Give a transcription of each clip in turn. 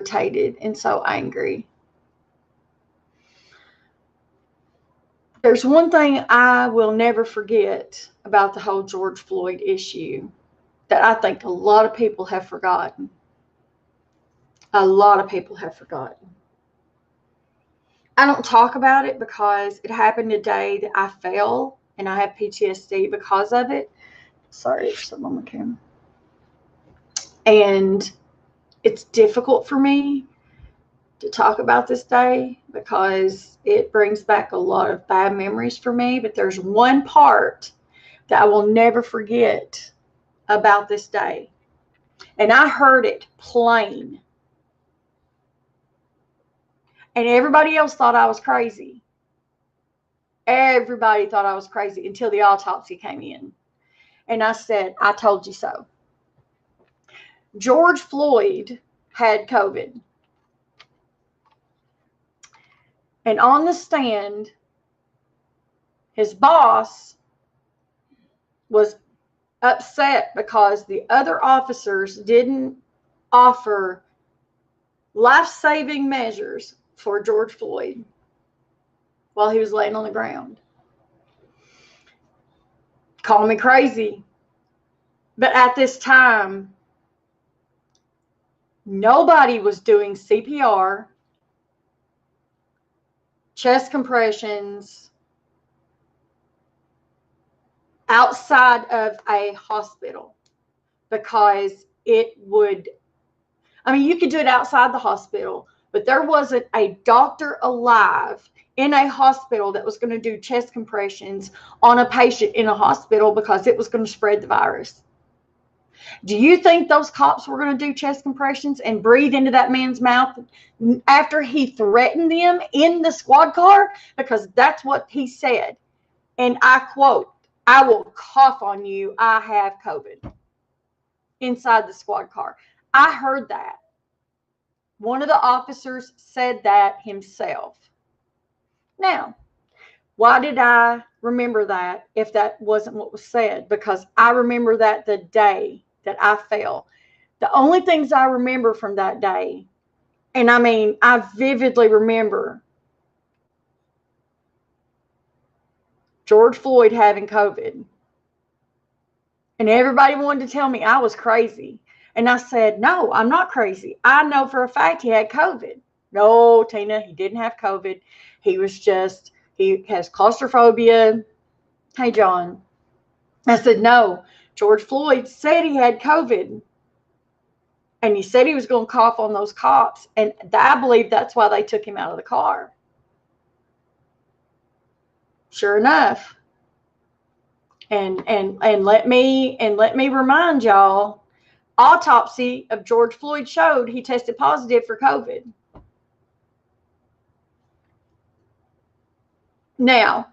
irritated and so angry. There's one thing I will never forget about the whole George Floyd issue that I think a lot of people have forgotten. A lot of people have forgotten. I don't talk about it because it happened the day that I fell, and I have PTSD because of it. Sorry, there's something on my camera. And it's difficult for me to talk about this day because it brings back a lot of bad memories for me. But there's one part that I will never forget about this day. And I heard it plain. And everybody else thought I was crazy. Everybody thought I was crazy until the autopsy came in. And I said, I told you so. George Floyd had COVID. And on the stand, his boss was upset because the other officers didn't offer life-saving measures for George Floyd while he was laying on the ground. Call me crazy. But at this time, nobody was doing CPR, chest compressions outside of a hospital because it would, I mean, you could do it outside the hospital, but there wasn't a doctor alive in a hospital that was going to do chest compressions on a patient in a hospital because it was going to spread the virus. Do you think those cops were going to do chest compressions and breathe into that man's mouth after he threatened them in the squad car? Because that's what he said. And I quote, I will cough on you. I have COVID inside the squad car. I heard that. One of the officers said that himself. Now, why did I remember that if that wasn't what was said? Because I remember that the day that I fell. The only things I remember from that day, and I mean, I vividly remember George Floyd having COVID. And everybody wanted to tell me I was crazy. And I said, no, I'm not crazy. I know for a fact he had COVID. No, Tina, he didn't have COVID. He has claustrophobia. Hey, John. I said, no, George Floyd said he had COVID. And he said he was going to cough on those cops. And I believe that's why they took him out of the car. Sure enough. And let me remind y'all, autopsy of George Floyd showed he tested positive for COVID. Now,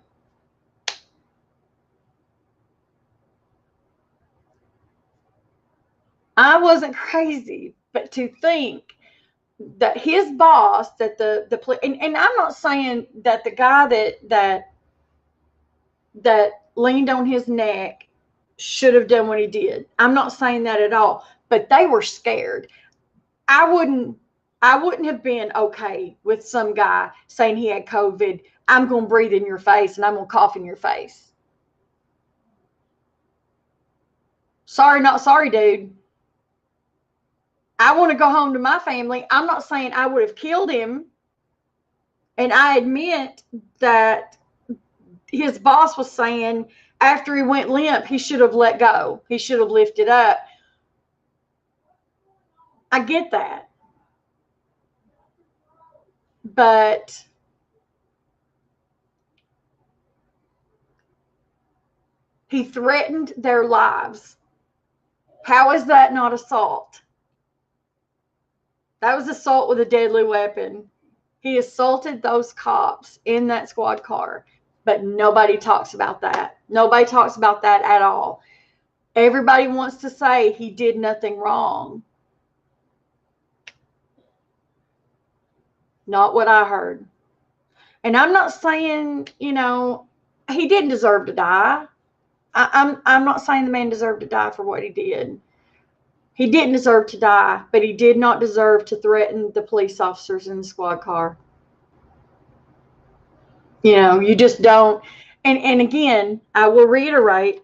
I wasn't crazy, but to think that his boss, that and I'm not saying that the guy that leaned on his neck should have done what he did. I'm not saying that at all, but they were scared. I wouldn't have been okay with some guy saying he had COVID. I'm going to breathe in your face and I'm going to cough in your face. Sorry, not sorry, dude. I want to go home to my family. I'm not saying I would have killed him. And I admit that his boss was saying after he went limp, he should have let go. He should have lifted up. I get that. But he threatened their lives. How is that not assault? That was assault with a deadly weapon. He assaulted those cops in that squad car. But nobody talks about that. Nobody talks about that at all. Everybody wants to say he did nothing wrong. Not what I heard. And I'm not saying, he didn't deserve to die. I'm not saying the man deserved to die for what he did. He didn't deserve to die, but he did not deserve to threaten the police officers in the squad car. You know, you just don't. And again, I will reiterate,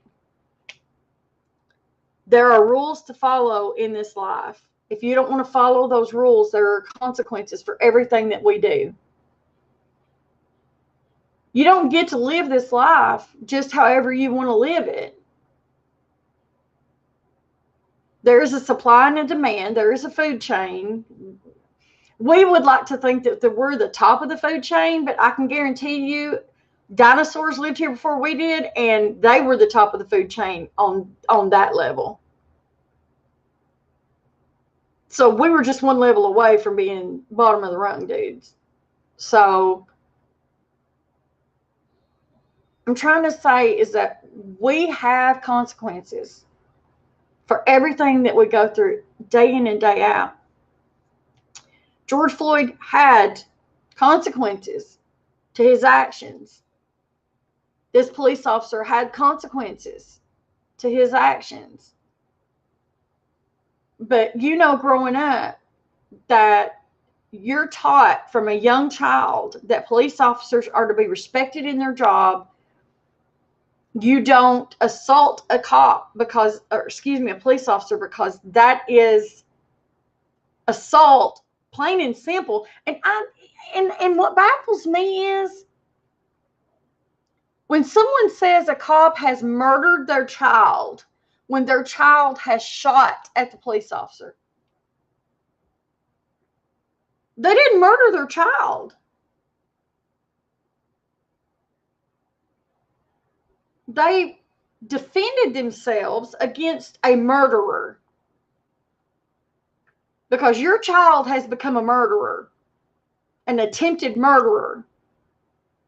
there are rules to follow in this life. If you don't want to follow those rules, there are consequences for everything that we do. You don't get to live this life just however you want to live it. There is a supply and a demand. There is a food chain. We would like to think that we're the top of the food chain, but I can guarantee you dinosaurs lived here before we did, and they were the top of the food chain on that level. So we were just one level away from being bottom of the rung dudes. So I'm trying to say is that we have consequences for everything that we go through day in and day out. George Floyd had consequences to his actions. This police officer had consequences to his actions. But you know, growing up, that you're taught from a young child that police officers are to be respected in their job. You don't assault a cop because, or excuse me, a police officer, because that is assault, plain and simple. And what baffles me is when someone says a cop has murdered their child when their child has shot at the police officer. They didn't murder their child. They defended themselves against a murderer. Because your child has become a murderer, an attempted murderer,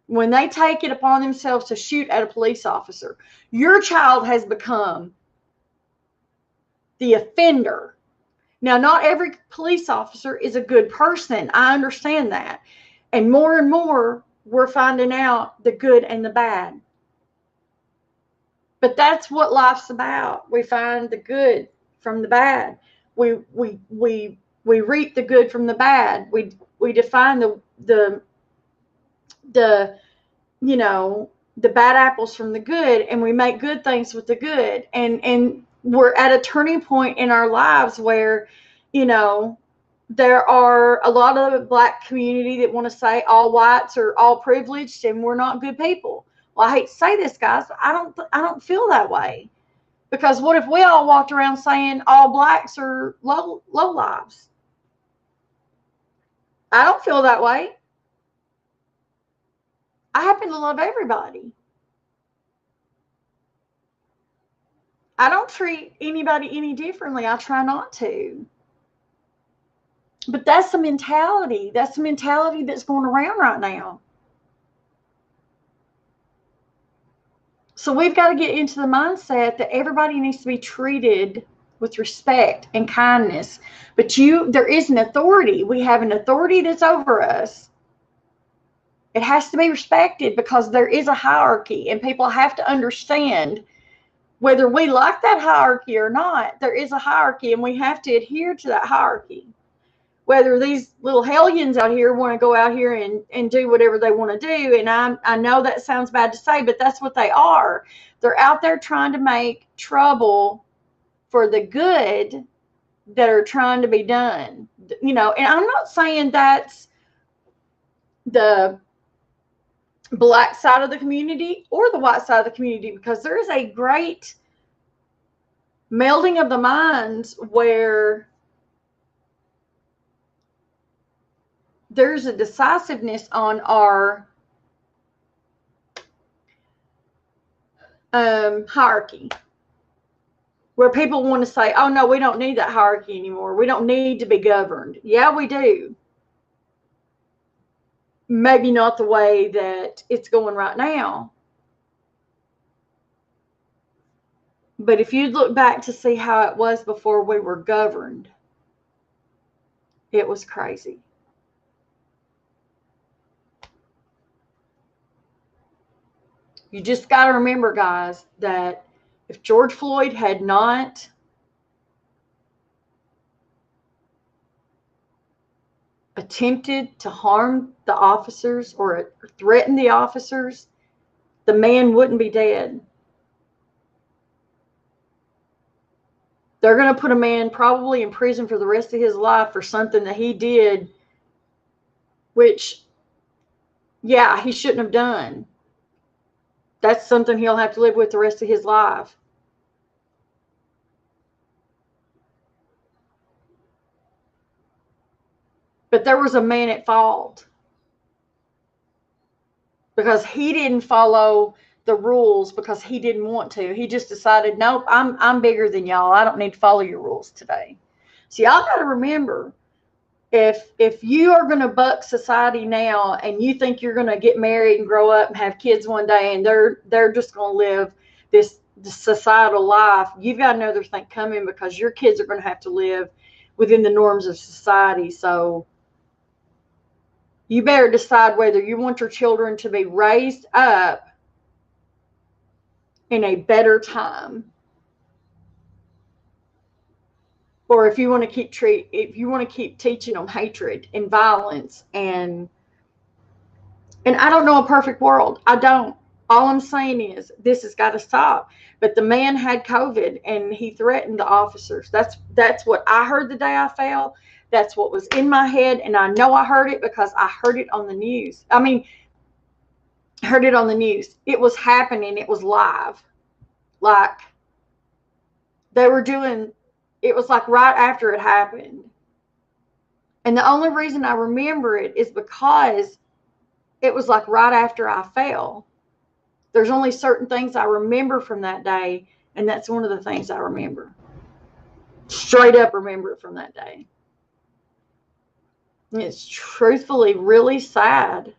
when they take it upon themselves to shoot at a police officer. Your child has become the offender. Now, not every police officer is a good person. I understand that. And more, we're finding out the good and the bad. But that's what life's about. We find the good from the bad. We reap the good from the bad. We define the you know, the bad apples from the good, and we make good things with the good. And we're at a turning point in our lives where, you know, there are a lot of the Black community that want to say all whites are all privileged and we're not good people. Well, I hate to say this, guys, but I don't feel that way. Because what if we all walked around saying all Blacks are low lives? I don't feel that way. I happen to love everybody. I don't treat anybody any differently. I try not to. But that's the mentality. That's the mentality that's going around right now. So we've got to get into the mindset that everybody needs to be treated with respect and kindness. But there is an authority. We have an authority that's over us. It has to be respected because there is a hierarchy, and people have to understand, whether we like that hierarchy or not, there is a hierarchy, and we have to adhere to that hierarchy. Whether these little hellions out here want to go out here and do whatever they want to do, and I know that sounds bad to say, but that's what they are. They're out there trying to make trouble for the good that are trying to be done. You know, and I'm not saying that's the Black side of the community or the white side of the community, because there is a great melding of the minds where there's a decisiveness on our hierarchy, where people want to say, oh no, we don't need that hierarchy anymore. We don't need to be governed. Yeah, we do. Maybe not the way that it's going right now. But if you look back to see how it was before we were governed, it was crazy. You just got to remember, guys, that if George Floyd had not attempted to harm the officers or threaten the officers, the man wouldn't be dead. They're going to put a man probably in prison for the rest of his life for something that he did, which, yeah, he shouldn't have done. That's something he'll have to live with the rest of his life. But there was a man at fault because he didn't follow the rules because he didn't want to. He just decided, nope, I'm bigger than y'all. I don't need to follow your rules today. So y'all got to remember, if you are going to buck society now and you think you're going to get married and grow up and have kids one day and they're just going to live this societal life, you've got another thing coming because your kids are going to have to live within the norms of society. So you better decide whether you want your children to be raised up in a better time, or if you want to keep teaching them hatred and violence and I don't know a perfect world. I don't. All I'm saying is this has got to stop. But the man had COVID and he threatened the officers. That's what I heard the day I fell. That's what was in my head, and I know I heard it because I heard it on the news. I heard it on the news. It was happening. It was live. Like they were doing, it was like right after it happened. And the only reason I remember it is because it was like right after I fell. There's only certain things I remember from that day, and that's one of the things I remember. Straight up remember it from that day. And it's truthfully really sad.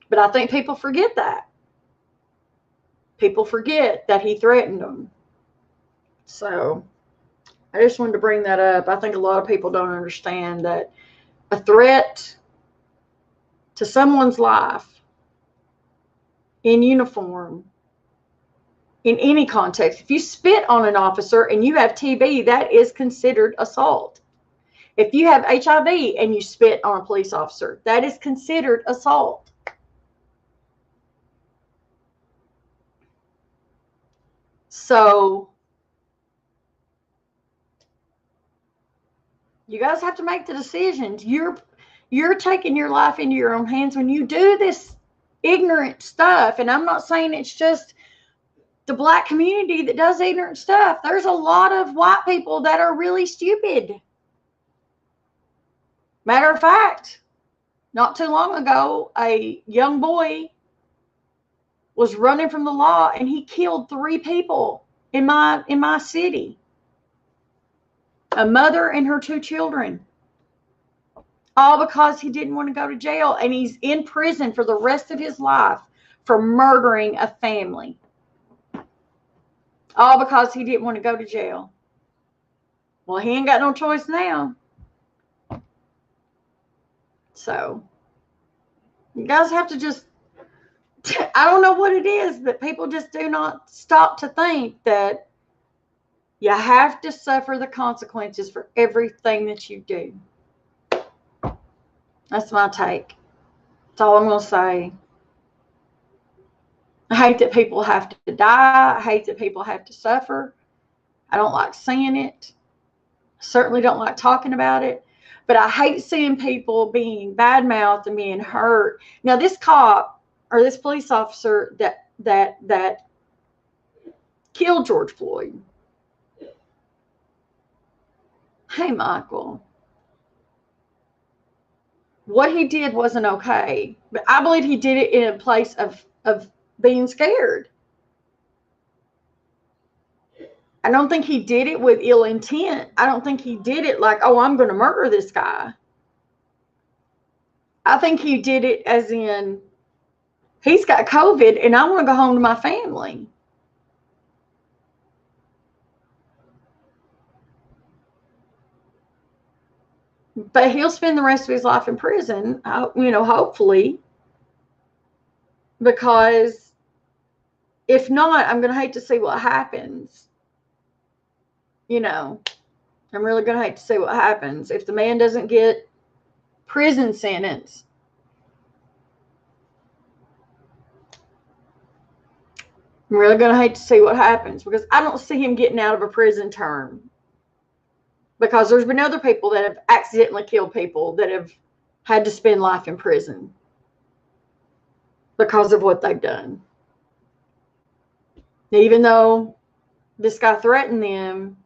But I think people forget that. People forget that he threatened them. So I just wanted to bring that up. I think a lot of people don't understand that a threat to someone's life in uniform, in any context, if you spit on an officer and you have TB, that is considered assault. If you have HIV and you spit on a police officer, that is considered assault. So you guys have to make the decisions. You're taking your life into your own hands when you do this ignorant stuff. And I'm not saying it's just the black community that does ignorant stuff. There's a lot of white people that are really stupid. Matter of fact, not too long ago, a young boy was running from the law and he killed 3 people in my city. A mother and her 2 children. All because he didn't want to go to jail, and he's in prison for the rest of his life for murdering a family. All because he didn't want to go to jail. Well, he ain't got no choice now. So, you guys have to just, I don't know what it is, but people just do not stop to think that you have to suffer the consequences for everything that you do. That's my take. That's all I'm going to say. I hate that people have to die. I hate that people have to suffer. I don't like seeing it. I certainly don't like talking about it. But I hate seeing people being bad-mouthed and being hurt. Now, this cop or this police officer that killed George Floyd. Hey, Michael. What he did wasn't okay. But I believe he did it in a place of being scared. I don't think he did it with ill intent. I don't think he did it like, oh, I'm going to murder this guy. I think he did it as in, he's got COVID and I want to go home to my family. But he'll spend the rest of his life in prison, hopefully. Because if not, I'm going to hate to see what happens. I'm really going to hate to see what happens. If the man doesn't get prison sentence. I'm really going to hate to see what happens, because I don't see him getting out of a prison term. Because there's been other people that have accidentally killed people that have had to spend life in prison because of what they've done. Even though this guy threatened them,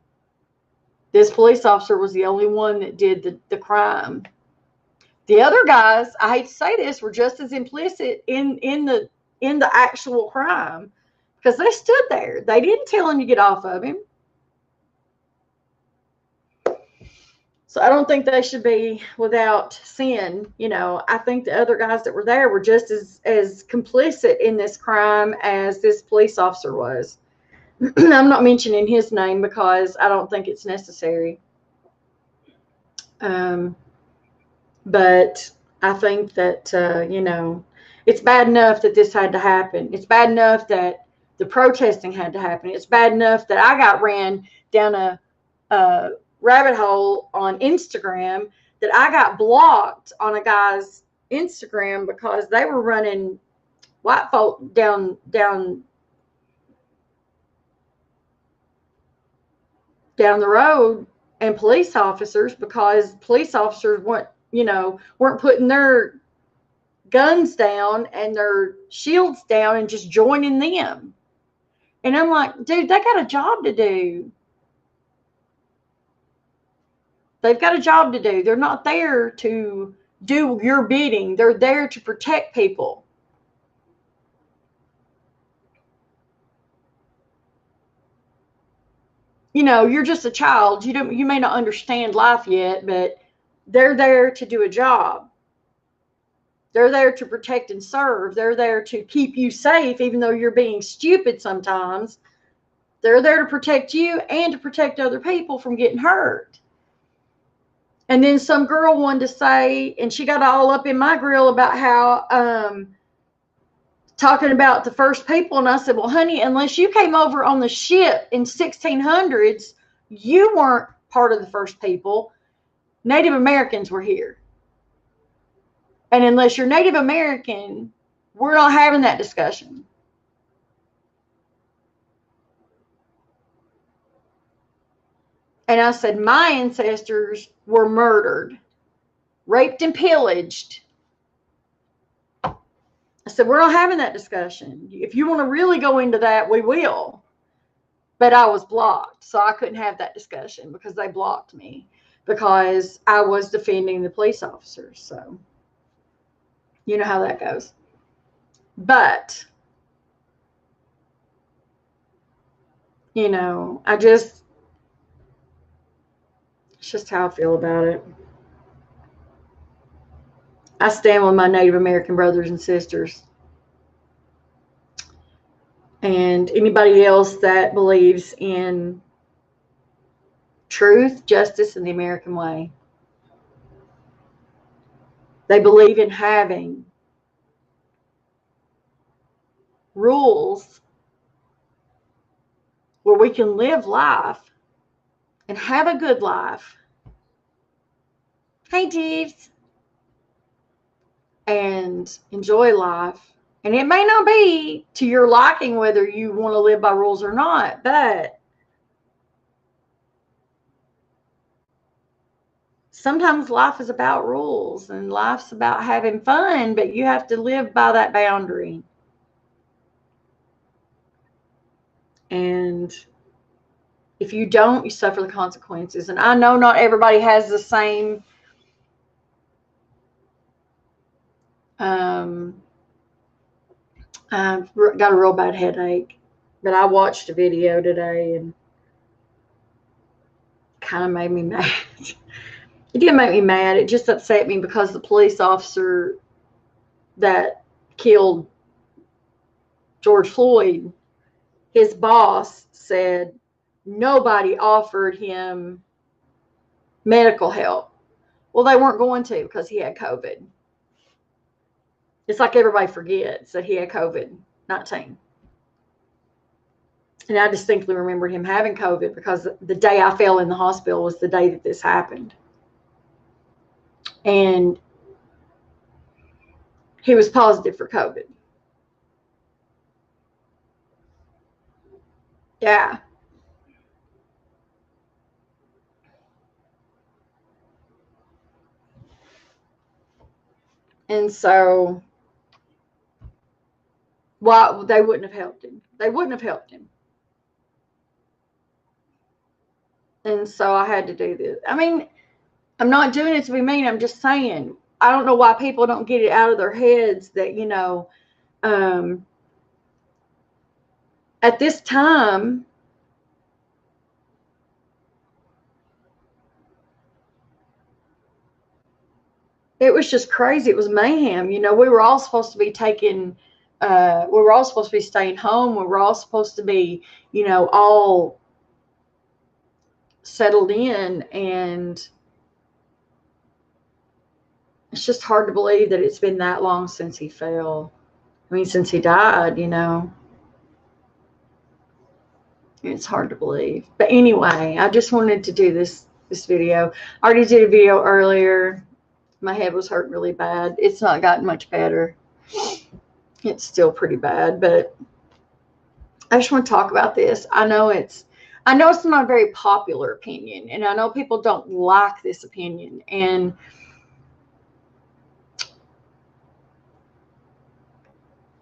this police officer was the only one that did the crime. The other guys, I hate to say this, were just as implicit in the actual crime, because they stood there. They didn't tell him to get off of him. So I don't think they should be without sin. You know, I think the other guys that were there were just as complicit in this crime as this police officer was. I'm not mentioning his name because I don't think it's necessary. But I think that, you know, it's bad enough that this had to happen. It's bad enough that the protesting had to happen. It's bad enough that I got ran down a rabbit hole on Instagram, that I got blocked on a guy's Instagram because they were running white folk down the road, and police officers, because police officers weren't putting their guns down and their shields down and just joining them. And I'm like, dude, they got a job to do. They've got a job to do. They're not there to do your bidding. They're there to protect people. You know, you're just a child. You may not understand life yet, but they're there to do a job. They're there to protect and serve. They're there to keep you safe, even though you're being stupid sometimes. They're there to protect you and to protect other people from getting hurt. And then some girl wanted to say, and she got all up in my grill about how, talking about the first people. And I said, well, honey, unless you came over on the ship in 1600s, you weren't part of the first people. Native Americans were here. And unless you're Native American, we're not having that discussion. And I said, my ancestors were murdered, raped, and pillaged. I said, we're not having that discussion. If you want to really go into that, we will. But I was blocked, so I couldn't have that discussion because they blocked me because I was defending the police officers. So you know how that goes. But, you know, it's just how I feel about it. I stand with my Native American brothers and sisters. And anybody else that believes in truth, justice, and the American way. They believe in having rules where we can live life and have a good life. Hey, Jeeves. And enjoy life. And it may not be to your liking whether you want to live by rules or not, but sometimes life is about rules and life's about having fun, but you have to live by that boundary. And if you don't, you suffer the consequences. And I know not everybody has the same I've got a real bad headache, but I watched a video today and kind of made me mad. It didn't make me mad. It just upset me because the police officer that killed George Floyd, his boss said nobody offered him medical help. Well, they weren't going to because he had COVID. It's like everybody forgets that he had COVID-19. And I distinctly remember him having COVID because the day I fell in the hospital was the day that this happened. And he was positive for COVID. Yeah. And so, well, they wouldn't have helped him. They wouldn't have helped him. And so I had to do this. I mean, I'm not doing it to be mean. I'm just saying, I don't know why people don't get it out of their heads that, you know, at this time, it was just crazy. It was mayhem. You know, we were all supposed to be taking, we were all supposed to be staying home. We were all supposed to be, you know, all settled in. And it's just hard to believe that it's been that long since he fell. I mean, since he died, you know. It's hard to believe. But anyway, I just wanted to do this video. I already did a video earlier. My head was hurting really bad. It's not gotten much better. It's still pretty bad, but I just want to talk about this. I know it's not a very popular opinion, and I know people don't like this opinion. And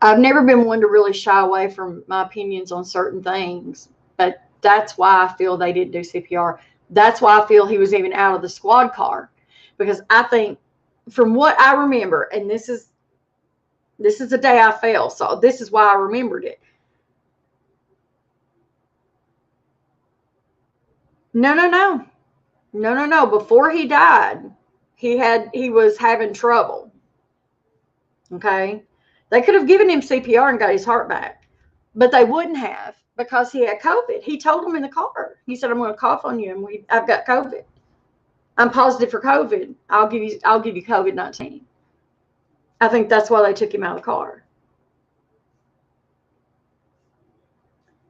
I've never been one to really shy away from my opinions on certain things, but that's why I feel they didn't do CPR. That's why I feel he was even out of the squad car, because I think, from what I remember, and this is the day I fell, so this is why I remembered it. No. Before he died, he was having trouble. Okay, they could have given him CPR and got his heart back, but they wouldn't have, because he had COVID. He told them in the car. He said, "I'm going to cough on you, and I've got COVID. I'm positive for COVID. I'll give you COVID-19." I think that's why they took him out of the car.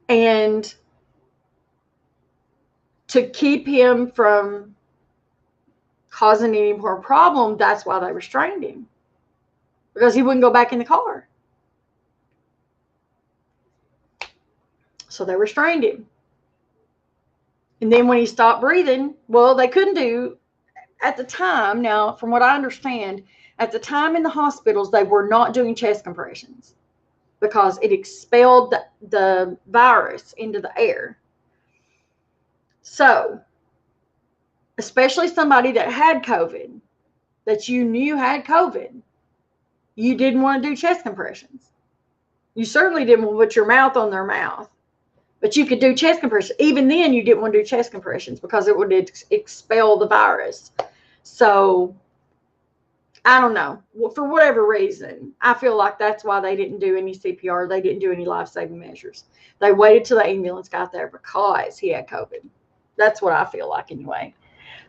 And to keep him from causing any more problem, that's why they restrained him, because he wouldn't go back in the car. So they restrained him. And then when he stopped breathing, well, they couldn't do, at the time, now, from what I understand, at the time in the hospitals, they were not doing chest compressions because it expelled the virus into the air. So, especially somebody that had COVID, that you knew had COVID, you didn't want to do chest compressions. You certainly didn't want to put your mouth on their mouth, but you could do chest compressions. Even then, you didn't want to do chest compressions because it would expel the virus. So, I don't know. For whatever reason, I feel like that's why they didn't do any CPR. They didn't do any life-saving measures. They waited till the ambulance got there because he had COVID. That's what I feel like anyway.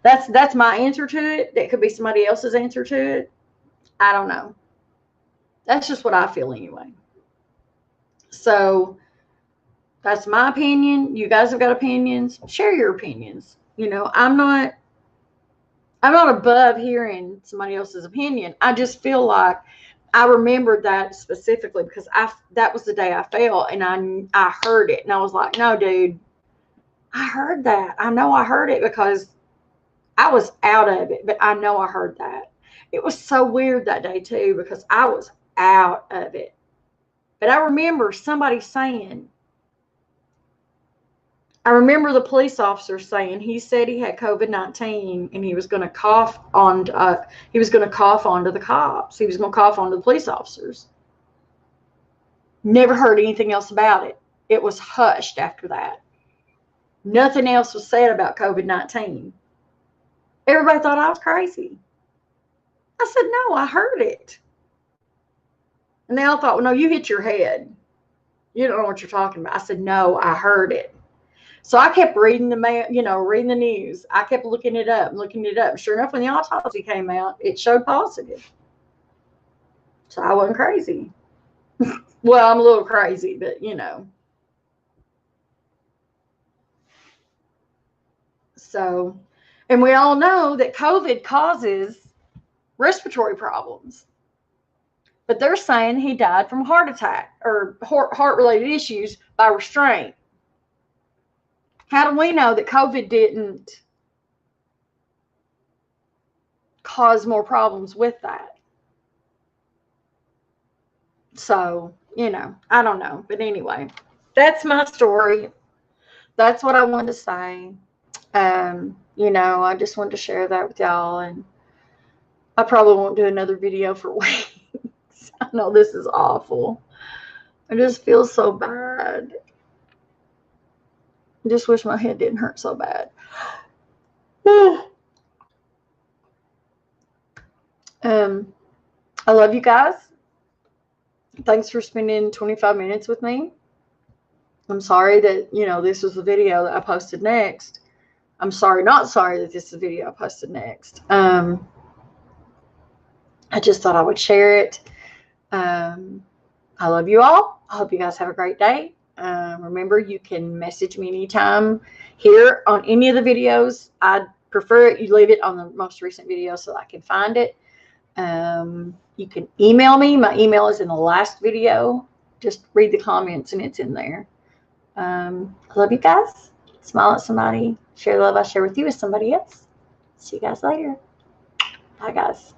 That's my answer to it. That could be somebody else's answer to it. I don't know. That's just what I feel anyway. So that's my opinion. You guys have got opinions. Share your opinions. You know, I'm not above hearing somebody else's opinion. I just feel like I remembered that specifically because that was the day I fell, and I heard it, and I was like, no, dude, I heard that. I know I heard it because I was out of it, but I know I heard that. It was so weird that day too because I was out of it. But I remember somebody saying, I remember the police officer saying he said he had COVID-19 and he was going to cough onto the cops. He was going to cough onto the police officers. Never heard anything else about it. It was hushed after that. Nothing else was said about COVID-19. Everybody thought I was crazy. I said, no, I heard it. And they all thought, well, no, you hit your head. You don't know what you're talking about. I said, no, I heard it. So I kept reading reading the news. I kept looking it up. Sure enough, when the autopsy came out, it showed positive. So I wasn't crazy. Well, I'm a little crazy, but you know. So, and we all know that COVID causes respiratory problems. But they're saying he died from heart attack or heart-related issues by restraint. How do we know that COVID didn't cause more problems with that? So, you know, I don't know. But anyway, that's my story. That's what I wanted to say. You know, I just wanted to share that with y'all, and I probably won't do another video for weeks. I know this is awful. I just feel so bad. I just wish my head didn't hurt so bad. I love you guys. Thanks for spending 25 minutes with me. I'm sorry that, you know, this was the video that I posted next. I'm sorry, not sorry that this is the video I posted next. I just thought I would share it. I love you all. I hope you guys have a great day. Remember, you can message me anytime here on any of the videos. I'd prefer it you leave it on the most recent video so I can find it. You can email me. My email is in the last video. Just read the comments and it's in there. I love you guys. Smile at somebody. Share the love I share with you with somebody else. See you guys later. Bye, guys.